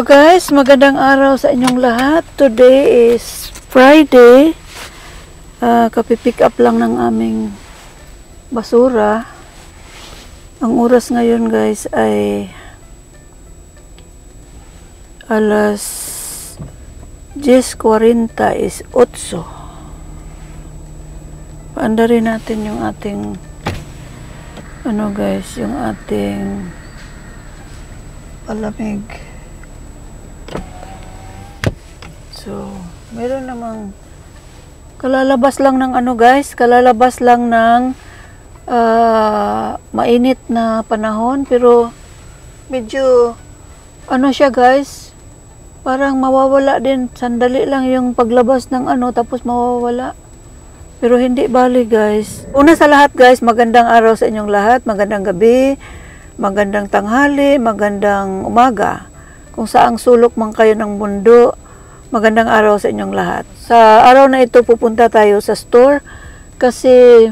Hello guys, magandang araw sa inyong lahat. Today is Friday. Kapipick up lang ng aming basura. Ang oras ngayon guys ay alas 10:40 is 8. Paandarin natin yung ating yung ating palamig. So, meron namang kalalabas lang ng kalalabas lang ng mainit na panahon, pero medyo siya guys, parang mawawala din, sandali lang yung paglabas ng tapos mawawala. Pero hindi bali guys. Una sa lahat guys, magandang araw sa inyong lahat, magandang gabi, magandang tanghali, magandang umaga. Kung saang sulok man kayo ng mundo, magandang araw sa inyong lahat. Sa araw na ito, pupunta tayo sa store kasi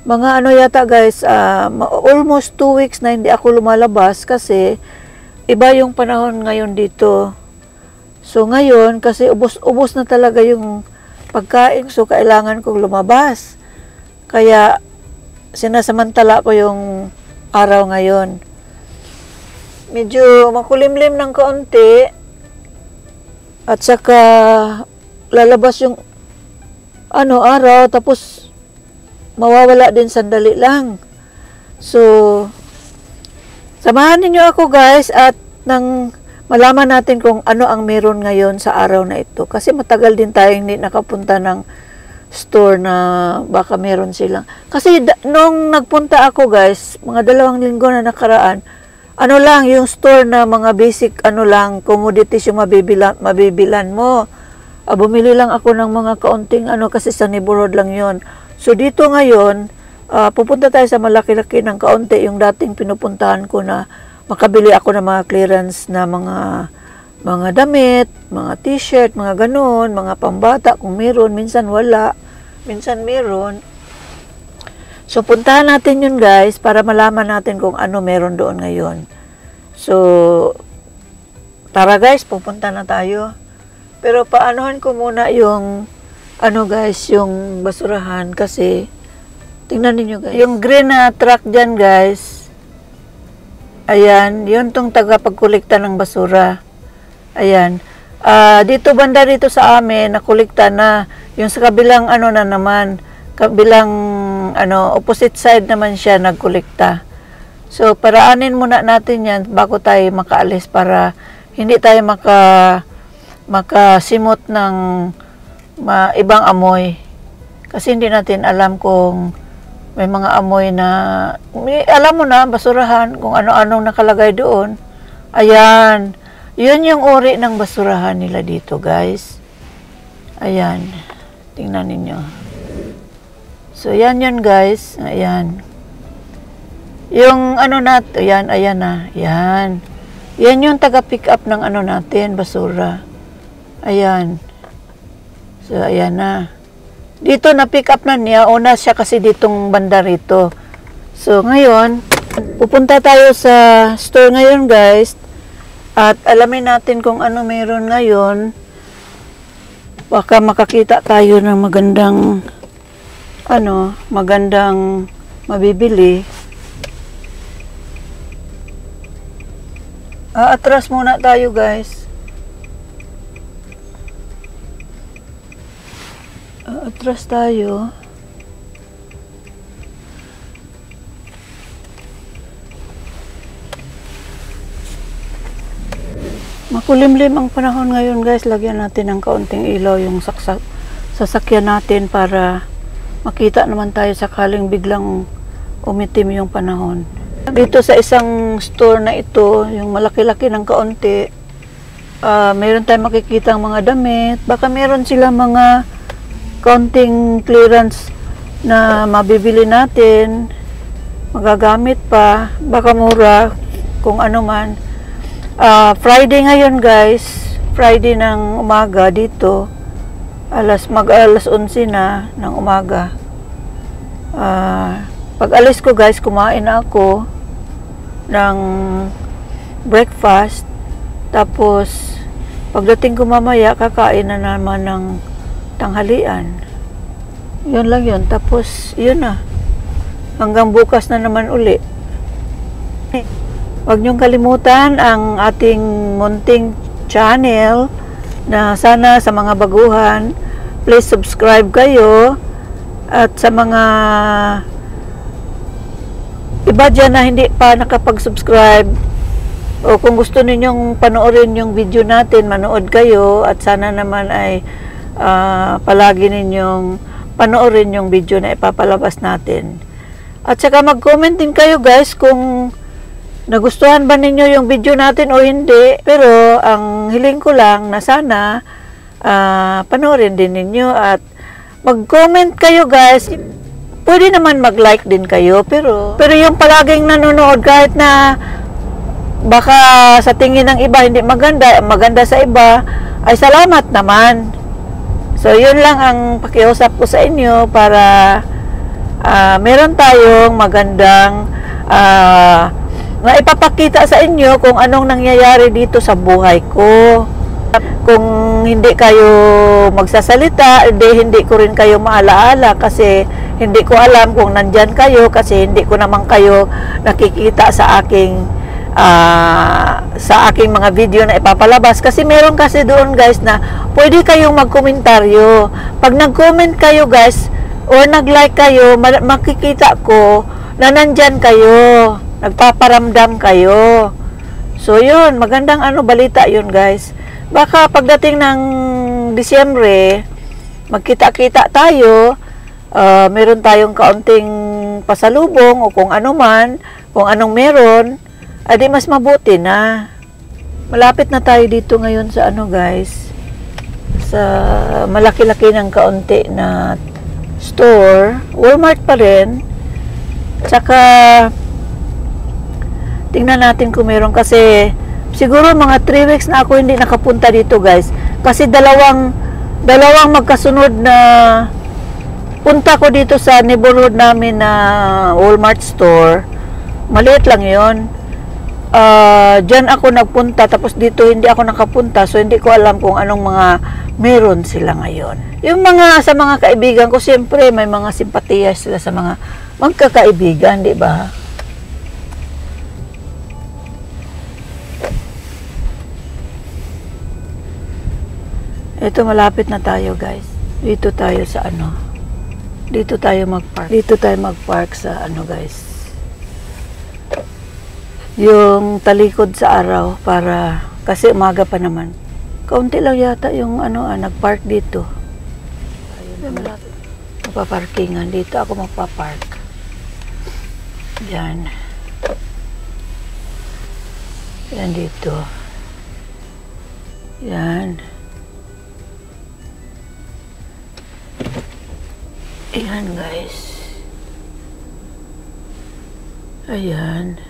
mga yata guys, almost 2 weeks na hindi ako lumalabas kasi iba yung panahon ngayon dito. So ngayon, kasi ubos na talaga yung pagkain, so kailangan kong lumabas. Kaya sinasamantala ko yung araw ngayon. Medyo makulimlim ng kaunti. At saka lalabas yung araw, tapos mawawala din sandali lang. So samahan niyo ako guys at nang malaman natin kung ano ang meron ngayon sa araw na ito. Kasi matagal din tayong hindi nakapunta ng store na baka meron silang. Kasi nung nagpunta ako guys, mga 2 linggo na nakaraan, lang yung store na mga basic commodities yung mabibilan mo. Bumili lang ako ng mga kaunting kasi sa neighborhood lang yon. So dito ngayon, pupunta tayo sa malaki-laki ng kaunti, yung dating pinupuntahan ko na makabili ako ng mga clearance na mga damit, mga t-shirt, mga ganun, mga pambata kung meron, minsan wala, minsan meron. So, puntahan natin yun guys para malaman natin kung ano meron doon ngayon. So, tara guys, pupunta na tayo. Pero paanohan ko muna yung guys, yung basurahan kasi tingnan niyo guys. Yung green na truck dyan guys, ayan, yun tong tagapagkolekta ng basura. Ayan. Dito banda dito sa amin, nakolekta na. Yung sa kabilang na naman, kabilang opposite side naman siya nagkolekta. So paraanin muna natin yan bago tayo makaalis para hindi tayo makasimot ng ibang amoy. Kasi hindi natin alam kung may mga amoy na alam mo na basurahan kung ano-anong nakalagay doon. Ayan. Yun yung uri ng basurahan nila dito guys. Ayan. Tingnan ninyo. So, yan yun guys. Ayan. Yung ayan na. Yan. Yan yung taga-pick up ng natin, basura. Ayan. So, ayan na. Dito na-pick up na niya. Una siya kasi ditong banda rito. So, ngayon, pupunta tayo sa store ngayon guys. At alamin natin kung ano meron ngayon. Baka makakita tayo ng magandang mabibili. Atras muna tayo guys. Atras tayo. Makulimlim ang panahon ngayon guys. Lagyan natin ng kaunting ilaw yung sasakyan natin para makita naman tayo sakaling biglang umitim yung panahon. Dito sa isang store na ito, yung malaki-laki ng kaunti, meron tayong makikita ang mga damit. Baka meron sila mga kaunting clearance na mabibili natin, magagamit pa, baka mura, kung ano man. Friday ngayon guys, Friday ng umaga dito, alas 11 na ng umaga. Pag alis ko guys, kumain ako ng breakfast. Tapos, pagdating ko mamaya, kakain na naman ng tanghalian. Yun lang yun. Tapos, yun na. Hanggang bukas na naman uli. Huwag niyong kalimutan ang ating munting channel na sana sa mga baguhan, please subscribe kayo. At sa mga iba dyan na hindi pa nakapag-subscribe, o kung gusto ninyong panoorin yung video natin, manood kayo. At sana naman ay palagi ninyong panoorin yung video na ipapalabas natin. At saka mag-comment din kayo guys kung nagustuhan ba ninyo yung video natin o hindi. Pero ang hiling ko lang na sana panoorin din ninyo at mag-comment kayo guys. Pwede naman mag-like din kayo, pero yung palaging nanonood kahit na baka sa tingin ng iba hindi maganda sa iba, ay salamat naman. So yun lang ang pakiusap ko sa inyo para meron tayong magandang na ipapakita sa inyo kung anong nangyayari dito sa buhay ko. Kung hindi kayo magsasalita, hindi ko rin kayo maalaala kasi hindi ko alam kung nandyan kayo kasi hindi ko naman kayo nakikita sa aking mga video na ipapalabas. Kasi meron kasi doon guys na pwede kayong magkomentaryo. Pag nag-comment kayo guys or nag-like kayo, makikita ko na nandyan kayo, nagpaparamdam kayo. So yun, magandang balita yun guys. Baka pagdating ng Disyembre, magkita-kita tayo, meron tayong kaunting pasalubong o kung ano man, kung anong meron, adi mas mabuti na. Malapit na tayo dito ngayon sa guys, sa malaki-laki ng kaunti na store, Walmart pa rin. Tsaka tingnan natin kung meron kasi siguro mga 3 weeks na ako hindi nakapunta dito guys. Kasi dalawang magkasunod na punta ko dito sa neighborhood namin na Walmart store. Maliit lang yon. Diyan ako nagpunta tapos dito hindi ako nakapunta. So hindi ko alam kung anong mga meron sila ngayon. Yung sa mga kaibigan ko, siyempre may mga simpatiya sila sa mga magkakaibigan, di ba? Ito, malapit na tayo guys. Dito tayo sa dito tayo mag-park. Dito tayo mag-park sa guys. Yung talikod sa araw para kasi umaga pa naman. Kaunti lang yata yung nag-park dito. Ayun, malapit. Magpa-parkingan dito ako magpa-park. Yan. Yan dito. Yan. Ayan guys. Ayan.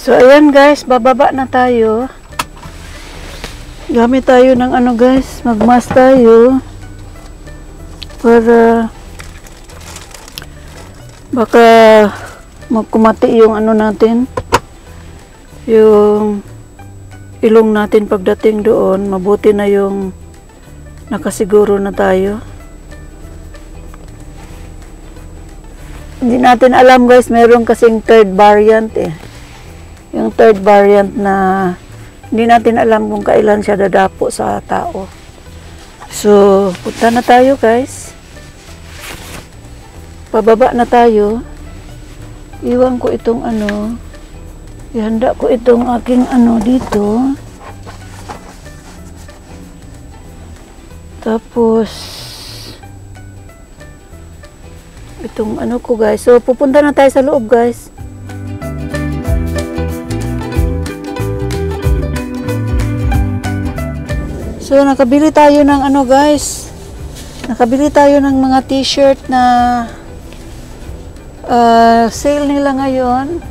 So, ayan guys, bababa na tayo. Gamit tayo ng guys, mag-mask tayo. Para baka magkumati yung natin. Yung ilong natin pagdating doon. Mabuti na yung nakasiguro na tayo. Hindi natin alam guys, meron kasing third variant Yung third variant na hindi natin alam kung kailan siya dadapo sa tao. So, punta na tayo guys. Pababa na tayo. Iwan ko itong ihanda ko itong aking dito. Tapos itong ko guys. So, pupunta na tayo sa loob guys. So, nakabili tayo ng ano guys. Nakabili tayo ng mga t-shirt na sale nila ngayon.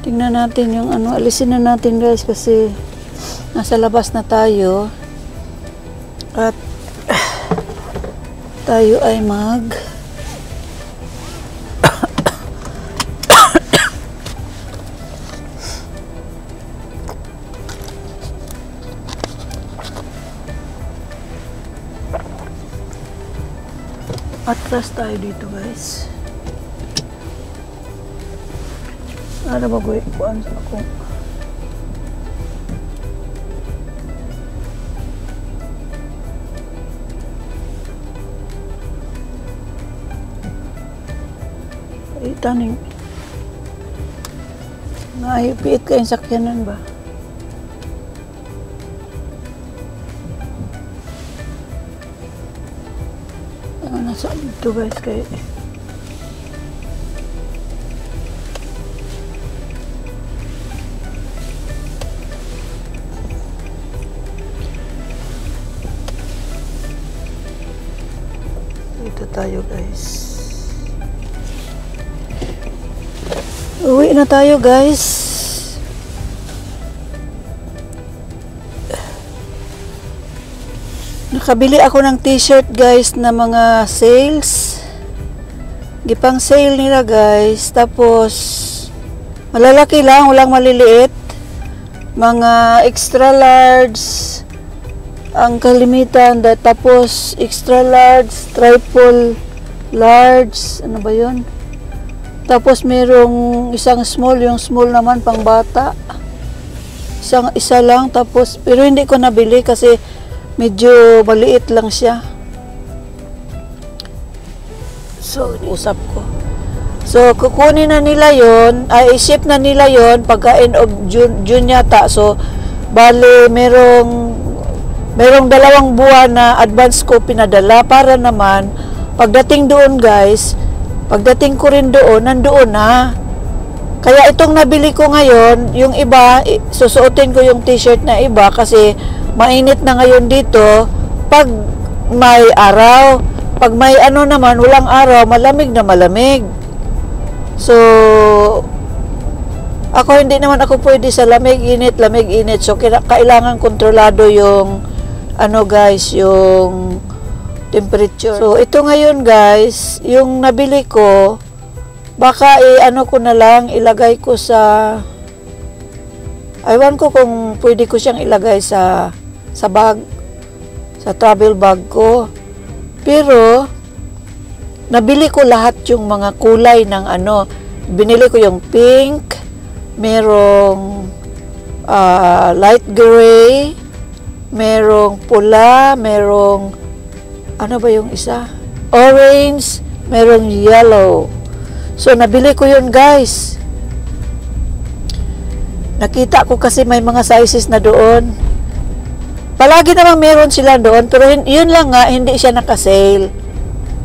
Tingnan natin yung ano. Alisin na natin guys kasi nasa labas na tayo. At tayo ay atras tayo dito guys. Ano ba kuan sa ako? Ay, taning naipiit kayong sakyanan ba? Nasa dito guys kay dito tayo guys. Uwi na tayo guys. Nakabili ako ng t-shirt guys na mga sales. Gipang sale nila guys. Tapos malalaki lang, walang maliliit. Mga extra large ang kalimitan. Tapos extra large, triple large, ano ba yun? Tapos merong isang small, yung small naman pang bata. Isa lang. Tapos pero hindi ko nabili kasi medyo maliit lang siya. So, usap ko. So, kukunin na nila yon, ay ship na nila yon pagka end of June yata. So, bale, merong 2 buwan na advance ko pinadala para naman, pagdating doon guys, pagdating ko rin doon, nandoon na. Kaya itong nabili ko ngayon, yung iba, susuotin ko yung t-shirt na iba kasi mainit na ngayon dito pag may araw. Pag may ano naman, walang araw, malamig na malamig. So, ako hindi naman ako pwede sa lamig-init. So, kailangan kontrolado yung ano guys, yung temperature. So, ito ngayon guys, yung nabili ko, baka ano ko na lang, ilagay ko sa, aywan ko kung pwede ko siyang ilagay sa bag, sa travel bag ko. Pero nabili ko lahat yung mga kulay ng ano. Binili ko yung pink, merong light gray, merong pula, merong ano ba yung isa? Orange, merong yellow. So nabili ko yun guys. Nakita ko kasi may mga sizes na doon. Palagi namang meron sila doon, pero yun lang nga, hindi siya naka-sale.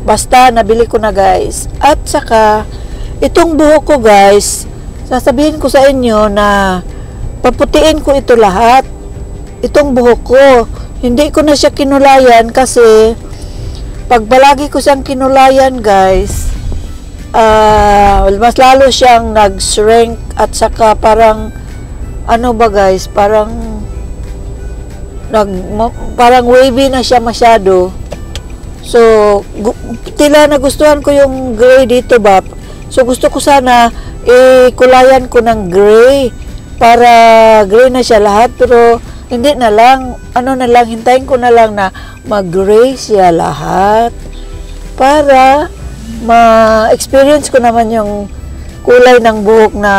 Basta, nabili ko na guys. At saka, itong buhok ko guys, sasabihin ko sa inyo na paputiin ko ito lahat. Itong buhok ko. Hindi ko na siya kinulayan kasi pag palagi ko siyang kinulayan guys, mas lalo siyang nag-shrink at saka parang, ano ba guys, parang wavy na siya masyado. So, tila nagustuhan ko yung gray dito ba. So, gusto ko sana kulayan ko ng gray para gray na siya lahat. Pero, hindi na lang. Ano na lang, hintayin ko na lang na mag-gray siya lahat. Para ma-experience ko naman yung kulay ng buhok na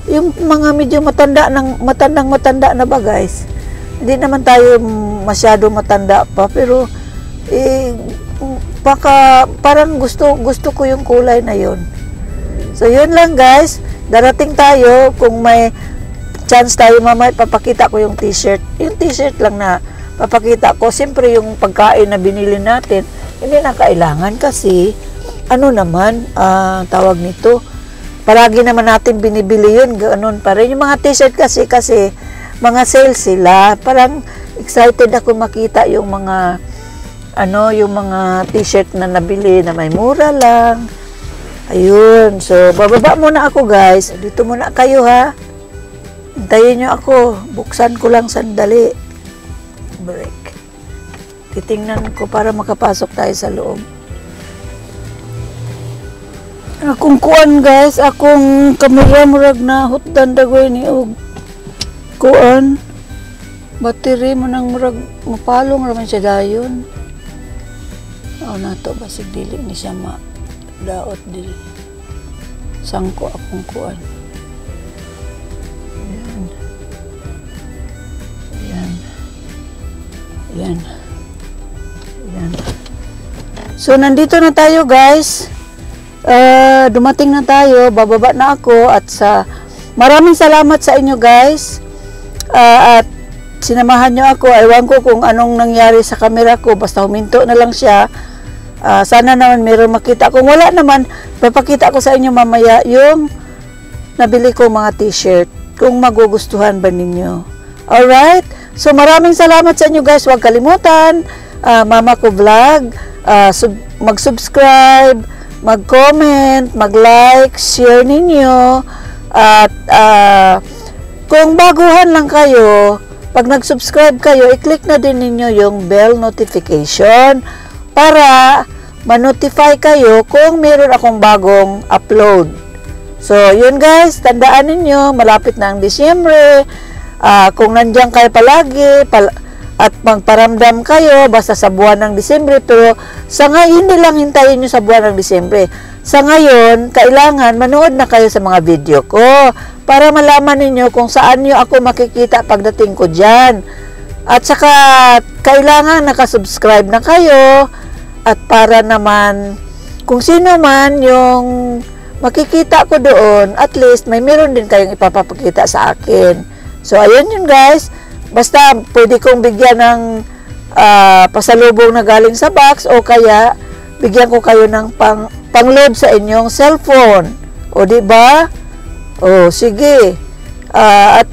yung mga medyo matanda na ba guys. Hindi naman tayo masyado matanda pa, pero baka parang gusto ko yung kulay na yon. So yun lang guys, darating tayo kung may chance tayo mamaya, papakita ko yung t-shirt. Yung t-shirt lang na papakita ko. Siyempre yung pagkain na binili natin, hindi na kailangan kasi ano naman, tawag nito, palagi naman natin binibili yun, ganun pa rin. Yung mga t-shirt kasi mga sales sila, parang excited ako makita yung mga yung mga t-shirt na nabili na may mura lang. Ayun. So, bababa muna ako, guys. Dito muna kayo, ha. Hintayin nyo ako. Buksan ko lang sandali. Break. Titingnan ko para makapasok tayo sa loob. Akong kuan, guys. Akong kamera murag na hutdan dagoy ni og kuan. Battery mo nang murag mapalong raman siya dayon. Na to basig dili ni siya daot dili. Sangko akong kuan. Yan. So, nandito na tayo, guys. Dumating na tayo. Bababa na ako. At maraming salamat sa inyo, guys. At sinamahan nyo ako. Ewan ko kung anong nangyari sa camera ko. Basta huminto na lang siya. Sana naman meron makita. Kung wala naman, papakita ko sa inyo mamaya yung nabili ko mga t-shirt. Kung magugustuhan ba ninyo. Alright? So, maraming salamat sa inyo, guys. Huwag kalimutan, Mama Ko Vlog, mag-subscribe, mag-comment, mag-like, share ninyo. At kung baguhan lang kayo, pag nag-subscribe kayo, i-click na din ninyo yung bell notification para ma-notify kayo kung meron akong bagong upload. So, yun, guys. Tandaan ninyo, malapit na ang Disyembre. Kung nandiyan kayo palagi at magparamdam kayo basta sa buwan ng Disyembre, pero sa ngayon, hindi lang hintayin nyo sa buwan ng Disyembre. Sa ngayon, kailangan manood na kayo sa mga video ko para malaman ninyo kung saan nyo ako makikita pagdating ko dyan. At saka, kailangan nakasubscribe na kayo at para naman kung sino man yung makikita ko doon, at least may meron din kayong ipapakita sa akin. So, ayun yun, guys. Basta, pwede kong bigyan ng pasalubong na galing sa box o kaya bigyan ko kayo ng pang-load sa inyong cellphone. O, diba? O, sige. At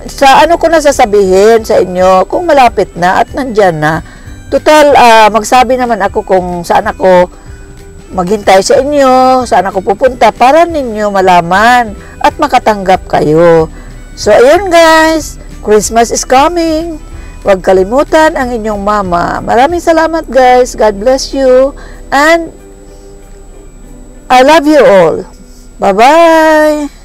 sa ano ko na sasabihin sa inyo kung malapit na at nandyan na. Total, magsabi naman ako kung saan ako maghintay sa inyo, saan ako pupunta para ninyo malaman at makatanggap kayo. So, ayun, guys. Christmas is coming. Huwag kalimutan ang inyong mama. Maraming salamat, guys. God bless you. And I love you all. Bye-bye.